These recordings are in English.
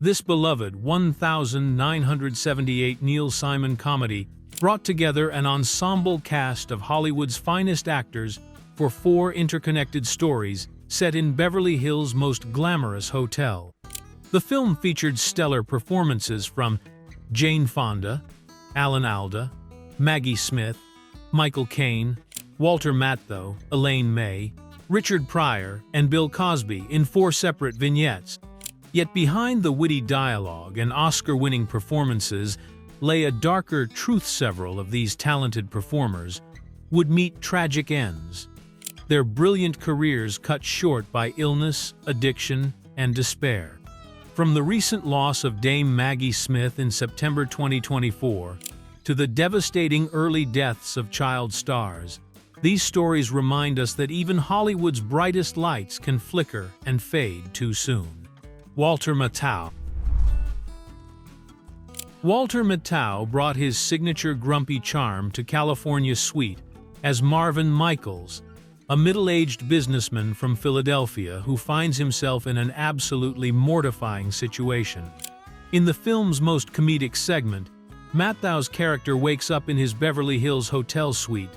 This beloved 1978 Neil Simon comedy brought together an ensemble cast of Hollywood's finest actors for 4 interconnected stories set in Beverly Hills' most glamorous hotel. The film featured stellar performances from Jane Fonda, Alda, Maggie Smith, Michael Caine, Walter Matthau, Elaine May, Richard Pryor, and Bill Cosby in 4 separate vignettes. Yet behind the witty dialogue and Oscar-winning performances lay a darker truth. Several of these talented performers would meet tragic ends, their brilliant careers cut short by illness, addiction, and despair. From the recent loss of Dame Maggie Smith in September 2024 to the devastating early deaths of child stars, these stories remind us that even Hollywood's brightest lights can flicker and fade too soon. Walter Matthau. Walter Matthau brought his signature grumpy charm to California's suite as Marvin Michaels, a middle-aged businessman from Philadelphia who finds himself in an absolutely mortifying situation. In the film's most comedic segment, Matthau's character wakes up in his Beverly Hills hotel suite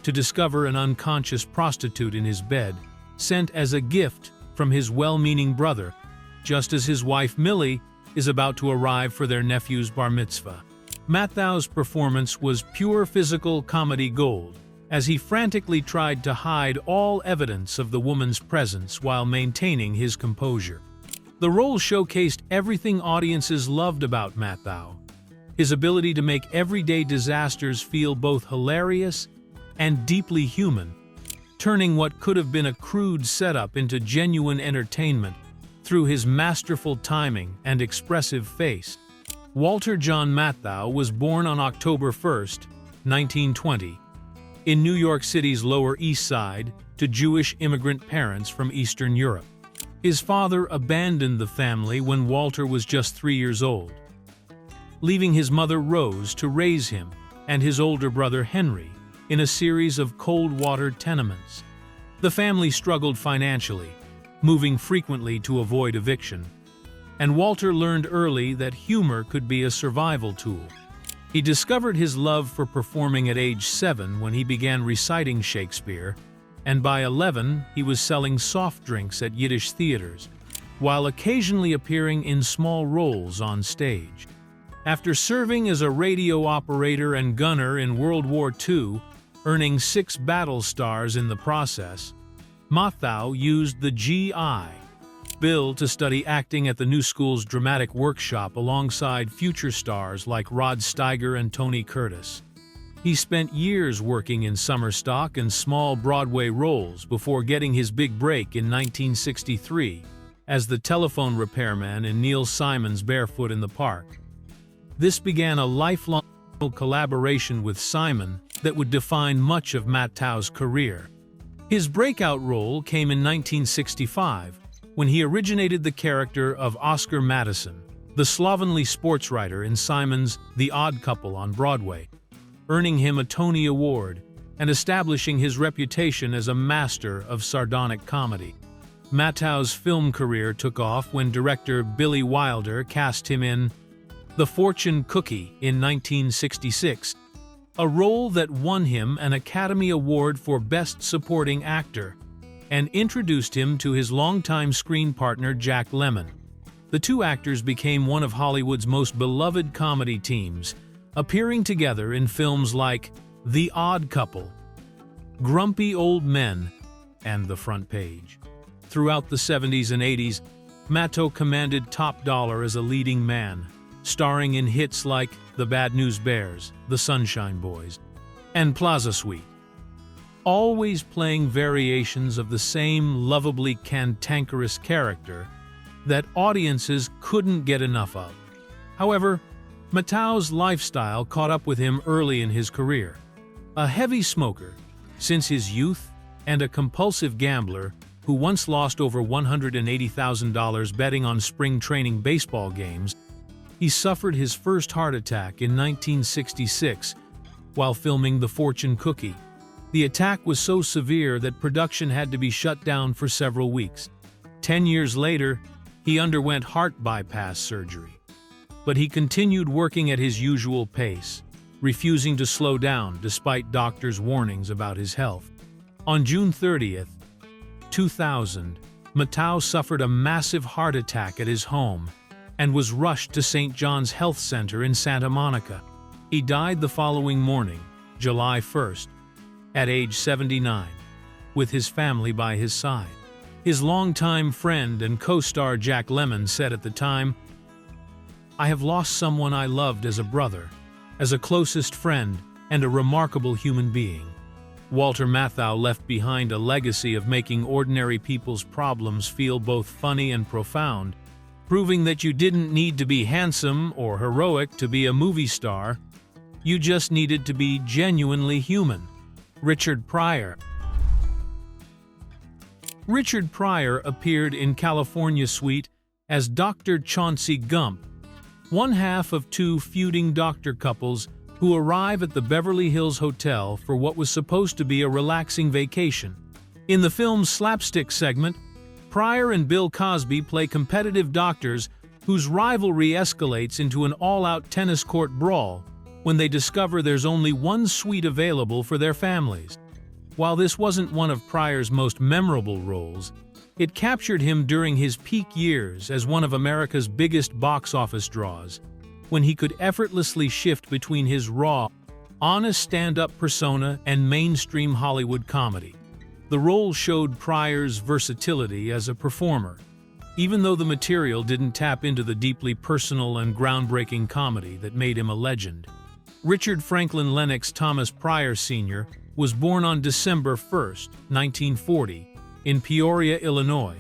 to discover an unconscious prostitute in his bed, sent as a gift from his well-meaning brother, just as his wife Millie is about to arrive for their nephew's bar mitzvah. Matthau's performance was pure physical comedy gold, as he frantically tried to hide all evidence of the woman's presence while maintaining his composure. The role showcased everything audiences loved about Matthau: his ability to make everyday disasters feel both hilarious and deeply human, turning what could have been a crude setup into genuine entertainment through his masterful timing and expressive face. Walter John Matthau was born on October 1, 1920, in New York City's Lower East Side to Jewish immigrant parents from Eastern Europe. His father abandoned the family when Walter was just 3 years old, leaving his mother Rose to raise him and his older brother Henry in a series of cold-water tenements. The family struggled financially, moving frequently to avoid eviction, and Walter learned early that humor could be a survival tool. He discovered his love for performing at age 7 when he began reciting Shakespeare, and by 11 he was selling soft drinks at Yiddish theaters, while occasionally appearing in small roles on stage. After serving as a radio operator and gunner in World War II, earning 6 battle stars in the process, Matthau used the GI Bill to study acting at the New School's dramatic workshop alongside future stars like Rod Steiger and Tony Curtis. He spent years working in summer stock and small Broadway roles before getting his big break in 1963 as the telephone repairman in Neil Simon's Barefoot in the Park. This began a lifelong collaboration with Simon that would define much of Matthau's career. His breakout role came in 1965 when he originated the character of Oscar Madison, the slovenly sportswriter in Simon's The Odd Couple on Broadway, earning him a Tony Award and establishing his reputation as a master of sardonic comedy. Matthau's film career took off when director Billy Wilder cast him in The Fortune Cookie in 1966, a role that won him an Academy Award for Best Supporting Actor and introduced him to his longtime screen partner Jack Lemmon. The two actors became one of Hollywood's most beloved comedy teams, appearing together in films like The Odd Couple, Grumpy Old Men, and The Front Page. Throughout the 70s and 80s, Matthau commanded top dollar as a leading man, starring in hits like The Bad News Bears, The Sunshine Boys, and Plaza Suite, always playing variations of the same lovably cantankerous character that audiences couldn't get enough of. However, Matthau's lifestyle caught up with him early in his career. A heavy smoker since his youth and a compulsive gambler who once lost over $180,000 betting on spring training baseball games, he suffered his first heart attack in 1966 while filming The Fortune Cookie. The attack was so severe that production had to be shut down for several weeks. 10 years later, He underwent heart bypass surgery. But he continued working at his usual pace, refusing to slow down despite doctors' warnings about his health. On June 30th, 2000, Matthau suffered a massive heart attack at his home and was rushed to St. John's Health Center in Santa Monica. He died the following morning, July 1st, at age 79, with his family by his side. His longtime friend and co-star Jack Lemmon said at the time, "I have lost someone I loved as a brother, as a closest friend, and a remarkable human being." Walter Matthau left behind a legacy of making ordinary people's problems feel both funny and profound, proving that you didn't need to be handsome or heroic to be a movie star. You just needed to be genuinely human. Richard Pryor. Richard Pryor appeared in California Suite as Dr. Chauncey Gump, one half of two feuding doctor couples who arrive at the Beverly Hills Hotel for what was supposed to be a relaxing vacation. In the film's slapstick segment, Pryor and Bill Cosby play competitive doctors whose rivalry escalates into an all-out tennis court brawl when they discover there's only one suite available for their families. While this wasn't one of Pryor's most memorable roles, it captured him during his peak years as one of America's biggest box office draws, when he could effortlessly shift between his raw, honest stand-up persona and mainstream Hollywood comedy. The role showed Pryor's versatility as a performer, even though the material didn't tap into the deeply personal and groundbreaking comedy that made him a legend. Richard Franklin Lennox Thomas Pryor Sr. was born on December 1, 1940, in Peoria, Illinois,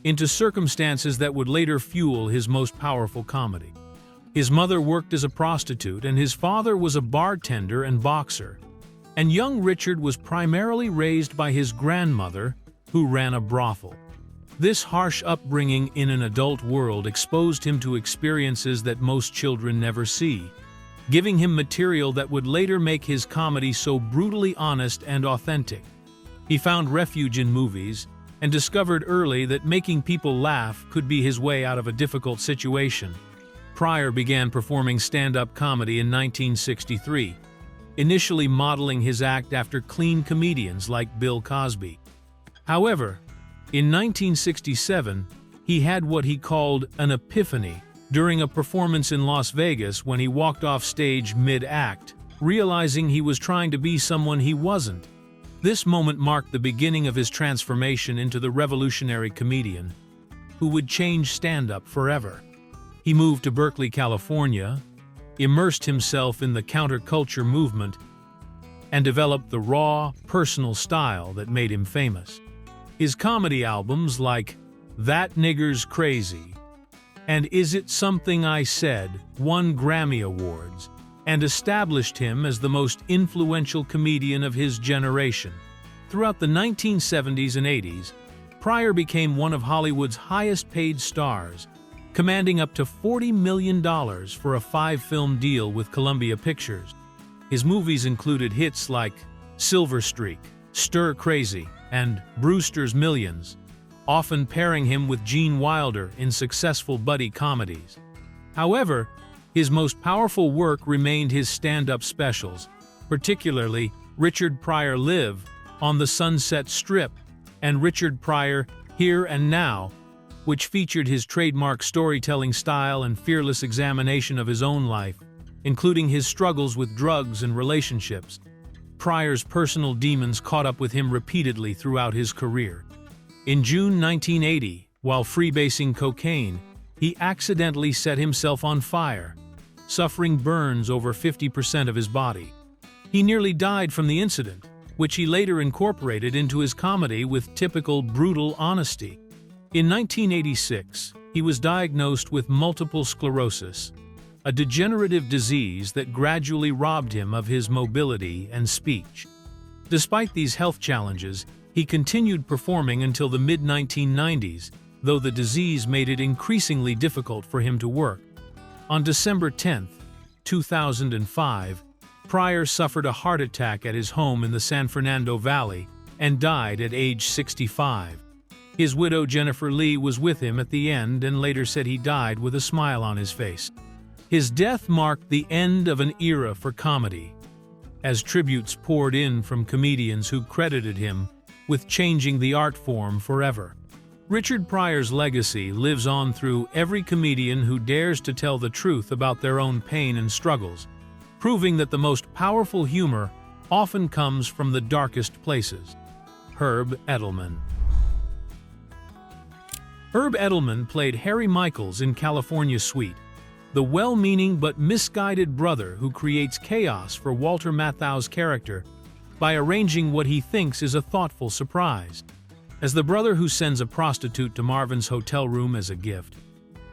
into circumstances that would later fuel his most powerful comedy. His mother worked as a prostitute and his father was a bartender and boxer, and young Richard was primarily raised by his grandmother, who ran a brothel. This harsh upbringing in an adult world exposed him to experiences that most children never see, giving him material that would later make his comedy so brutally honest and authentic. He found refuge in movies and discovered early that making people laugh could be his way out of a difficult situation. Pryor began performing stand-up comedy in 1963, initially modeling his act after clean comedians like Bill Cosby. However, in 1967, he had what he called an epiphany during a performance in Las Vegas when he walked off stage mid-act, realizing he was trying to be someone he wasn't. This moment marked the beginning of his transformation into the revolutionary comedian who would change stand-up forever. He moved to Berkeley, California, immersed himself in the counterculture movement, and developed the raw, personal style that made him famous. His comedy albums like That Nigger's Crazy and Is It Something I Said won Grammy Awards and established him as the most influential comedian of his generation. Throughout the 1970s and 80s, Pryor became one of Hollywood's highest-paid stars, commanding up to $40 million for a 5-film deal with Columbia Pictures. His movies included hits like Silver Streak, Stir Crazy, and Brewster's Millions, often pairing him with Gene Wilder in successful buddy comedies. However, his most powerful work remained his stand-up specials, particularly Richard Pryor Live on the Sunset Strip and Richard Pryor Here and Now, which featured his trademark storytelling style and fearless examination of his own life, including his struggles with drugs and relationships. Pryor's personal demons caught up with him repeatedly throughout his career. In June 1980, while freebasing cocaine, he accidentally set himself on fire, suffering burns over 50% of his body. He nearly died from the incident, which he later incorporated into his comedy with typical brutal honesty. In 1986, he was diagnosed with multiple sclerosis, a degenerative disease that gradually robbed him of his mobility and speech. Despite these health challenges, he continued performing until the mid-1990s, though the disease made it increasingly difficult for him to work. On December 10, 2005, Pryor suffered a heart attack at his home in the San Fernando Valley and died at age 65. His widow Jennifer Lee was with him at the end and later said he died with a smile on his face. His death marked the end of an era for comedy, as tributes poured in from comedians who credited him with changing the art form forever. Richard Pryor's legacy lives on through every comedian who dares to tell the truth about their own pain and struggles, proving that the most powerful humor often comes from the darkest places. Herb Edelman. Herb Edelman played Harry Michaels in California Suite, the well-meaning but misguided brother who creates chaos for Walter Matthau's character by arranging what he thinks is a thoughtful surprise. As the brother who sends a prostitute to Marvin's hotel room as a gift,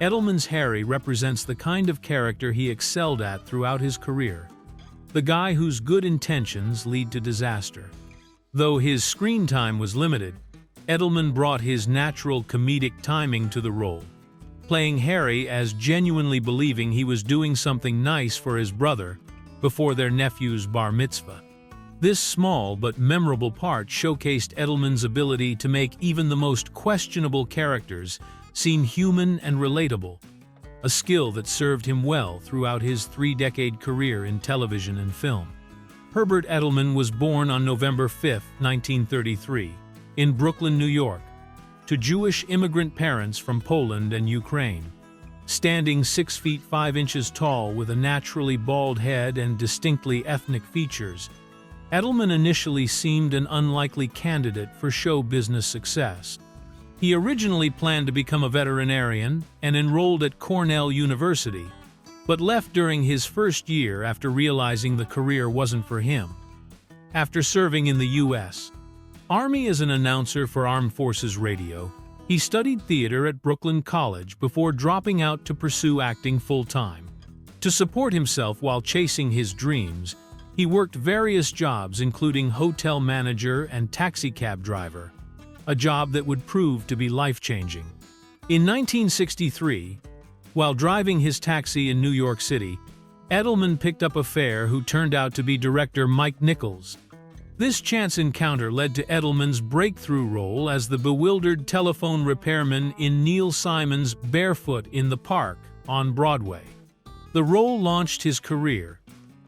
Edelman's Harry represents the kind of character he excelled at throughout his career, the guy whose good intentions lead to disaster. Though his screen time was limited, Edelman brought his natural comedic timing to the role, playing Harry as genuinely believing he was doing something nice for his brother before their nephew's bar mitzvah. This small but memorable part showcased Edelman's ability to make even the most questionable characters seem human and relatable, a skill that served him well throughout his three-decade career in television and film. Herbert Edelman was born on November 5, 1933, in Brooklyn, New York, to Jewish immigrant parents from Poland and Ukraine. Standing 6 feet 5 inches tall with a naturally bald head and distinctly ethnic features, Edelman initially seemed an unlikely candidate for show business success. He originally planned to become a veterinarian and enrolled at Cornell University, but left during his first year after realizing the career wasn't for him. After serving in the U.S. Army as an announcer for Armed Forces Radio, he studied theater at Brooklyn College before dropping out to pursue acting full-time. To support himself while chasing his dreams, he worked various jobs including hotel manager and taxicab driver, a job that would prove to be life-changing. In 1963, while driving his taxi in New York City, Edelman picked up a fare who turned out to be director Mike Nichols. This chance encounter led to Edelman's breakthrough role as the bewildered telephone repairman in Neil Simon's Barefoot in the Park on Broadway. The role launched his career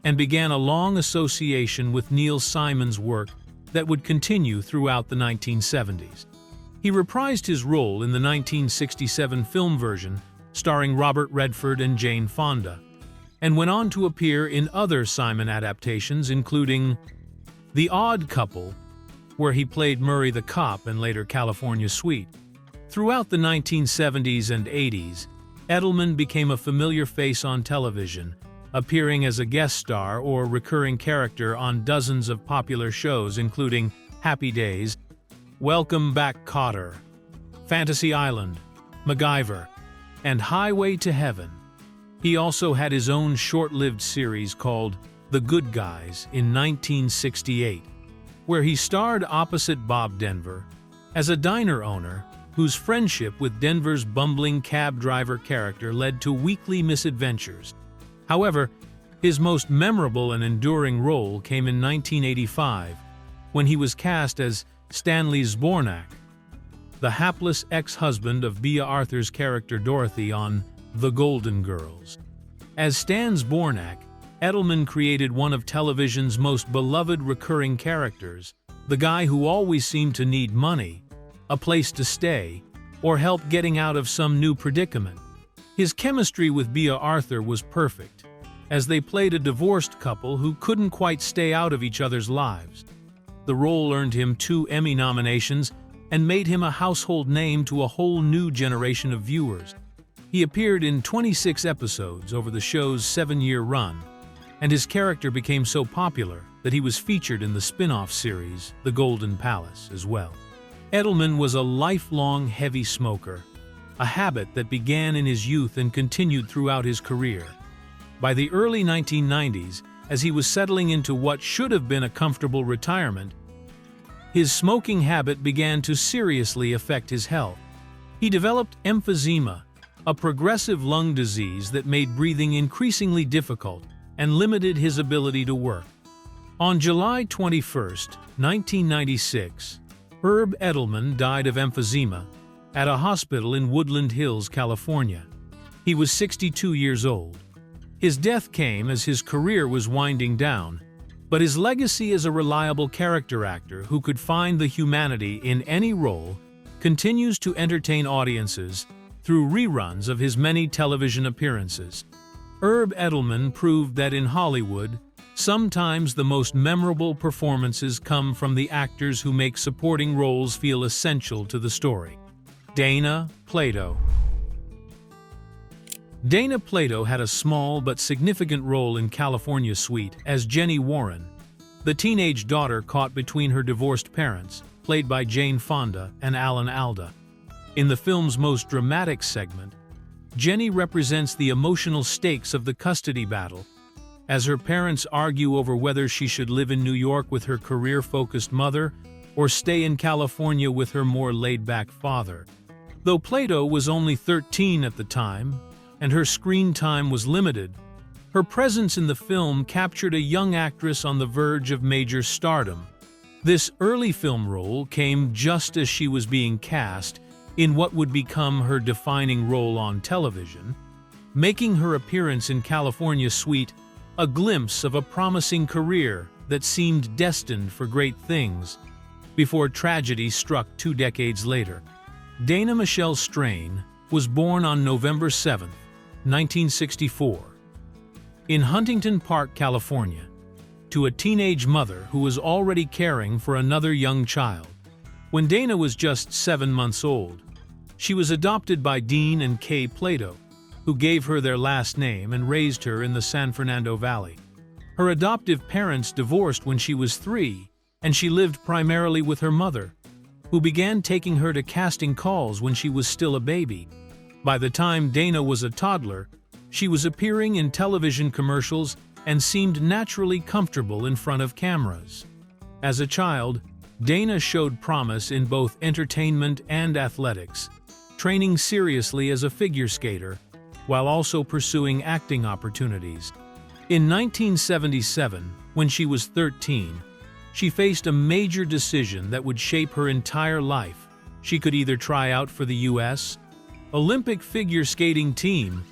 and began a long association with Neil Simon's work that would continue throughout the 1970s. He reprised his role in the 1967 film version starring Robert Redford and Jane Fonda, and went on to appear in other Simon adaptations including The Odd Couple, where he played Murray the cop and later California Suite. Throughout the 1970s and 80s, Edelman became a familiar face on television, appearing as a guest star or recurring character on dozens of popular shows including Happy Days, Welcome Back Kotter, Fantasy Island, MacGyver, and Highway to Heaven. He also had his own short-lived series called The Good Guys in 1968, where he starred opposite Bob Denver as a diner owner whose friendship with Denver's bumbling cab driver character led to weekly misadventures. However, his most memorable and enduring role came in 1985, when he was cast as Stanley Zbornak, the hapless ex-husband of Bea Arthur's character Dorothy on The Golden Girls. As Stan Zbornak, Edelman created one of television's most beloved recurring characters, the guy who always seemed to need money, a place to stay, or help getting out of some new predicament. His chemistry with Bea Arthur was perfect, as they played a divorced couple who couldn't quite stay out of each other's lives. The role earned him 2 Emmy nominations and made him a household name to a whole new generation of viewers. He appeared in 26 episodes over the show's 7-year run, and his character became so popular that he was featured in the spin-off series The Golden Palace as well. Edelman was a lifelong heavy smoker, a habit that began in his youth and continued throughout his career. By the early 1990s, as he was settling into what should have been a comfortable retirement, his smoking habit began to seriously affect his health. He developed emphysema, a progressive lung disease that made breathing increasingly difficult and limited his ability to work. On July 21, 1996, Herb Edelman died of emphysema at a hospital in Woodland Hills, California. He was 62 years old. His death came as his career was winding down, but his legacy as a reliable character actor who could find the humanity in any role continues to entertain audiences through reruns of his many television appearances. Herb Edelman proved that in Hollywood, sometimes the most memorable performances come from the actors who make supporting roles feel essential to the story. Dana Plato. Dana Plato had a small but significant role in California Suite as Jenny Warren, the teenage daughter caught between her divorced parents, played by Jane Fonda and Alda. In the film's most dramatic segment, Jenny represents the emotional stakes of the custody battle, as her parents argue over whether she should live in New York with her career-focused mother or stay in California with her more laid-back father. Though Plato was only 13 at the time, and her screen time was limited, her presence in the film captured a young actress on the verge of major stardom. This early film role came just as she was being cast in what would become her defining role on television, making her appearance in California Suite a glimpse of a promising career that seemed destined for great things, before tragedy struck 2 decades later. Dana Michelle Strain was born on November 7, 1964, in Huntington Park, California, to a teenage mother who was already caring for another young child. When Dana was just 7 months old, she was adopted by Dean and Kay Plato, who gave her their last name and raised her in the San Fernando Valley. Her adoptive parents divorced when she was 3, and she lived primarily with her mother, who began taking her to casting calls when she was still a baby. By the time Dana was a toddler, she was appearing in television commercials and seemed naturally comfortable in front of cameras. As a child, Dana showed promise in both entertainment and athletics, training seriously as a figure skater, while also pursuing acting opportunities. In 1977, when she was 13, she faced a major decision that would shape her entire life. She could either try out for the U.S. Olympic figure skating team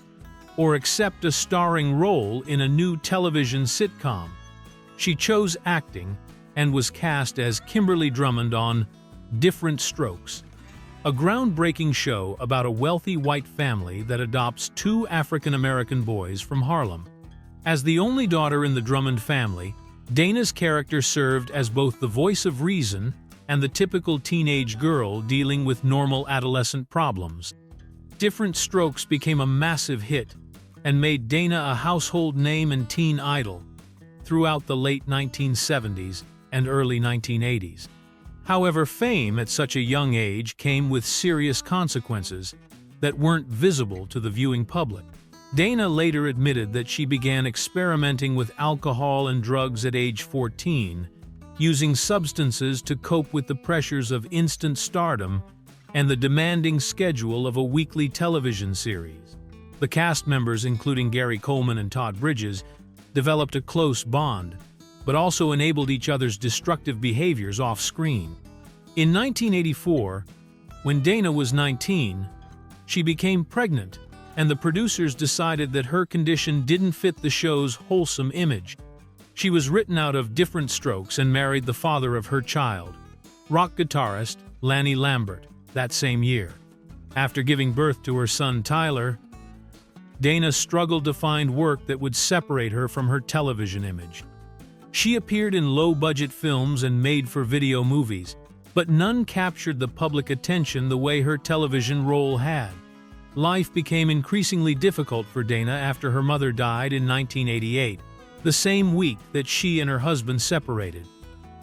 or accept a starring role in a new television sitcom. She chose acting and was cast as Kimberly Drummond on Different Strokes, a groundbreaking show about a wealthy white family that adopts 2 African-American boys from Harlem. As the only daughter in the Drummond family, Dana's character served as both the voice of reason and the typical teenage girl dealing with normal adolescent problems. Different Strokes became a massive hit and made Dana a household name and teen idol throughout the late 1970s and early 1980s. However, fame at such a young age came with serious consequences that weren't visible to the viewing public. Dana later admitted that she began experimenting with alcohol and drugs at age 14, using substances to cope with the pressures of instant stardom and the demanding schedule of a weekly television series. The cast members, including Gary Coleman and Todd Bridges, developed a close bond, but also enabled each other's destructive behaviors off-screen. In 1984, when Dana was 19, she became pregnant, and the producers decided that her condition didn't fit the show's wholesome image. She was written out of Different Strokes and married the father of her child, rock guitarist Lanny Lambert, that same year. After giving birth to her son Tyler, Dana struggled to find work that would separate her from her television image. She appeared in low-budget films and made-for-video movies, but none captured the public attention the way her television role had. Life became increasingly difficult for Dana after her mother died in 1988, the same week that she and her husband separated.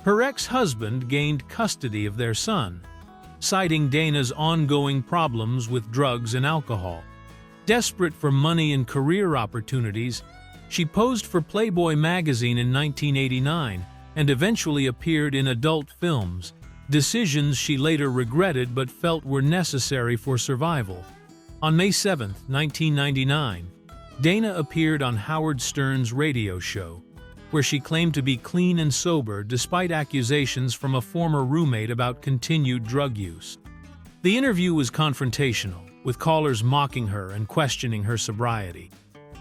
Her ex-husband gained custody of their son, citing Dana's ongoing problems with drugs and alcohol. Desperate for money and career opportunities, she posed for Playboy magazine in 1989 and eventually appeared in adult films, decisions she later regretted but felt were necessary for survival. On May 7, 1999, Dana appeared on Howard Stern's radio show, where she claimed to be clean and sober despite accusations from a former roommate about continued drug use. The interview was confrontational, with callers mocking her and questioning her sobriety.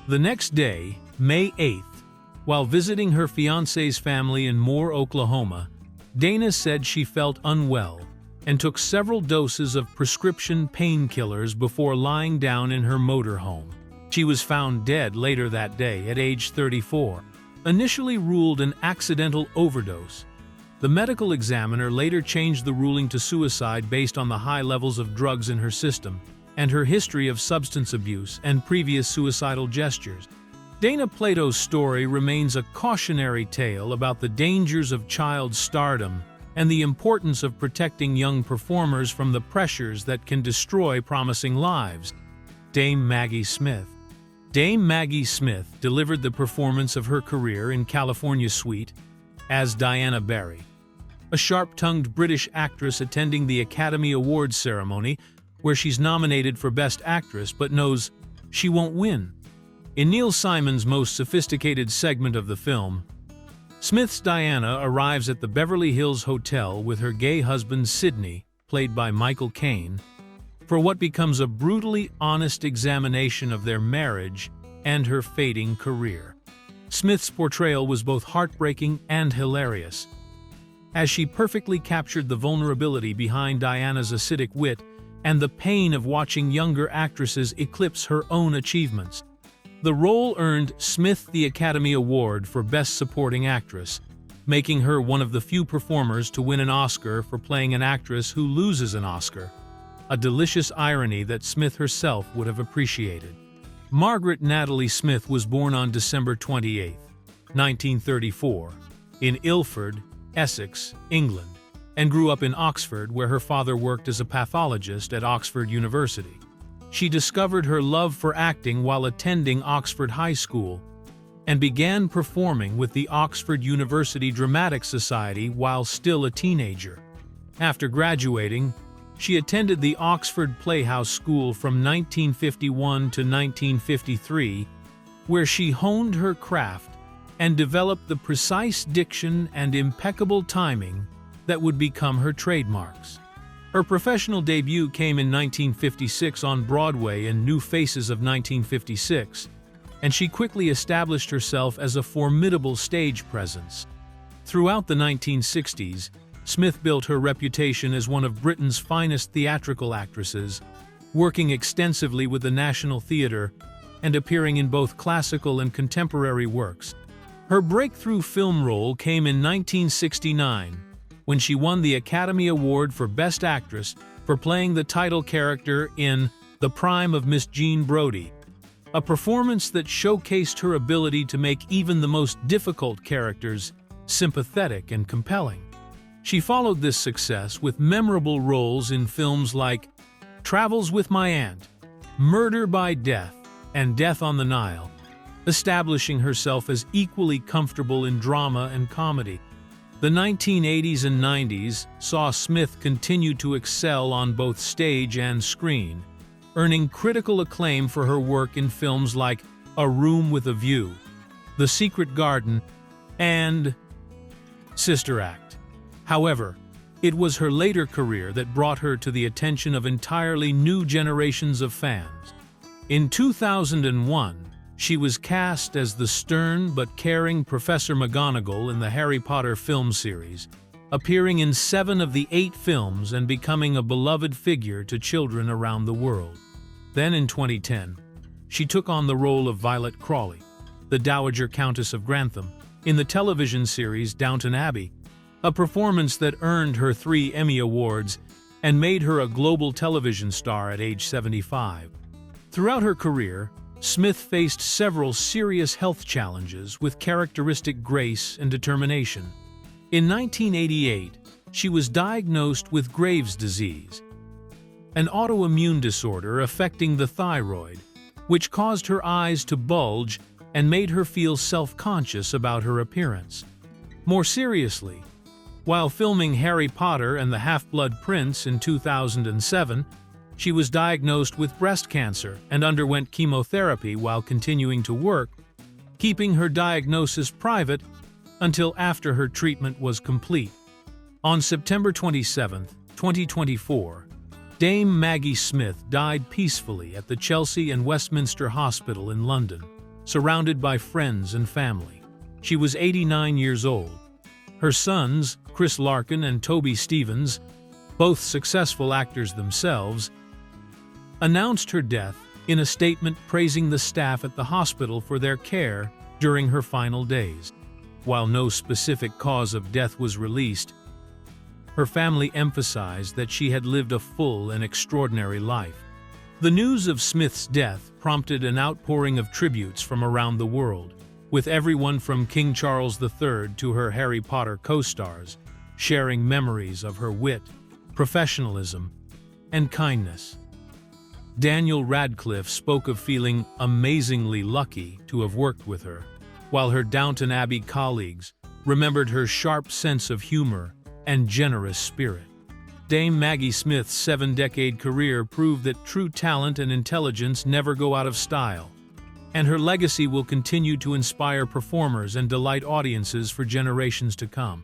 The next day, May 8th, while visiting her fiancé's family in Moore, Oklahoma, Dana said she felt unwell and took several doses of prescription painkillers before lying down in her motorhome. She was found dead later that day at age 34, initially ruled an accidental overdose. The medical examiner later changed the ruling to suicide based on the high levels of drugs in her system and her history of substance abuse and previous suicidal gestures. Dana Plato's story remains a cautionary tale about the dangers of child stardom and the importance of protecting young performers from the pressures that can destroy promising lives. Dame Maggie Smith. Dame Maggie Smith delivered the performance of her career in California Suite as Diana Barry, a sharp-tongued British actress attending the Academy Awards ceremony where she's nominated for Best Actress but knows she won't win. In Neil Simon's most sophisticated segment of the film, Smith's Diana arrives at the Beverly Hills Hotel with her gay husband Sidney, played by Michael Caine, for what becomes a brutally honest examination of their marriage and her fading career. Smith's portrayal was both heartbreaking and hilarious, as she perfectly captured the vulnerability behind Diana's acidic wit and the pain of watching younger actresses eclipse her own achievements. The role earned Smith the Academy Award for Best Supporting Actress, making her one of the few performers to win an Oscar for playing an actress who loses an Oscar, a delicious irony that Smith herself would have appreciated. Margaret Natalie Smith was born on December 28, 1934, in Ilford, Essex, England, and grew up in Oxford, where her father worked as a pathologist at Oxford University. She discovered her love for acting while attending Oxford High School and began performing with the Oxford University Dramatic Society while still a teenager. After graduating, she attended the Oxford Playhouse School from 1951 to 1953, where she honed her craft and developed the precise diction and impeccable timing that would become her trademarks. Her professional debut came in 1956 on Broadway in New Faces of 1956, and she quickly established herself as a formidable stage presence. Throughout the 1960s, Smith built her reputation as one of Britain's finest theatrical actresses, working extensively with the National Theatre and appearing in both classical and contemporary works. Her breakthrough film role came in 1969, when she won the Academy Award for Best Actress for playing the title character in The Prime of Miss Jean Brodie, a performance that showcased her ability to make even the most difficult characters sympathetic and compelling. She followed this success with memorable roles in films like Travels with My Aunt, Murder by Death, and Death on the Nile, establishing herself as equally comfortable in drama and comedy. The 1980s and 90s saw Smith continue to excel on both stage and screen, earning critical acclaim for her work in films like A Room with a View, The Secret Garden, and Sister Act. However, it was her later career that brought her to the attention of entirely new generations of fans. In 2001, she was cast as the stern but caring Professor McGonagall in the Harry Potter film series, appearing in 7 of the 8 films and becoming a beloved figure to children around the world. Then in 2010, she took on the role of Violet Crawley, the Dowager Countess of Grantham, in the television series Downton Abbey, a performance that earned her 3 Emmy Awards and made her a global television star at age 75. Throughout her career, Smith faced several serious health challenges with characteristic grace and determination. In 1988, she was diagnosed with Graves' disease, an autoimmune disorder affecting the thyroid, which caused her eyes to bulge and made her feel self-conscious about her appearance. More seriously, while filming Harry Potter and the Half-Blood Prince in 2007, she was diagnosed with breast cancer and underwent chemotherapy while continuing to work, keeping her diagnosis private until after her treatment was complete. On September 27, 2024, Dame Maggie Smith died peacefully at the Chelsea and Westminster Hospital in London, surrounded by friends and family. She was 89 years old. Her sons, Chris Larkin and Toby Stevens, both successful actors themselves, announced her death in a statement praising the staff at the hospital for their care during her final days. While no specific cause of death was released, her family emphasized that she had lived a full and extraordinary life. The news of Smith's death prompted an outpouring of tributes from around the world, with everyone from King Charles III to her Harry Potter co-stars sharing memories of her wit, professionalism, and kindness. Daniel Radcliffe spoke of feeling amazingly lucky to have worked with her, while her Downton Abbey colleagues remembered her sharp sense of humor and generous spirit. Dame Maggie Smith's 7-decade career proved that true talent and intelligence never go out of style, and her legacy will continue to inspire performers and delight audiences for generations to come.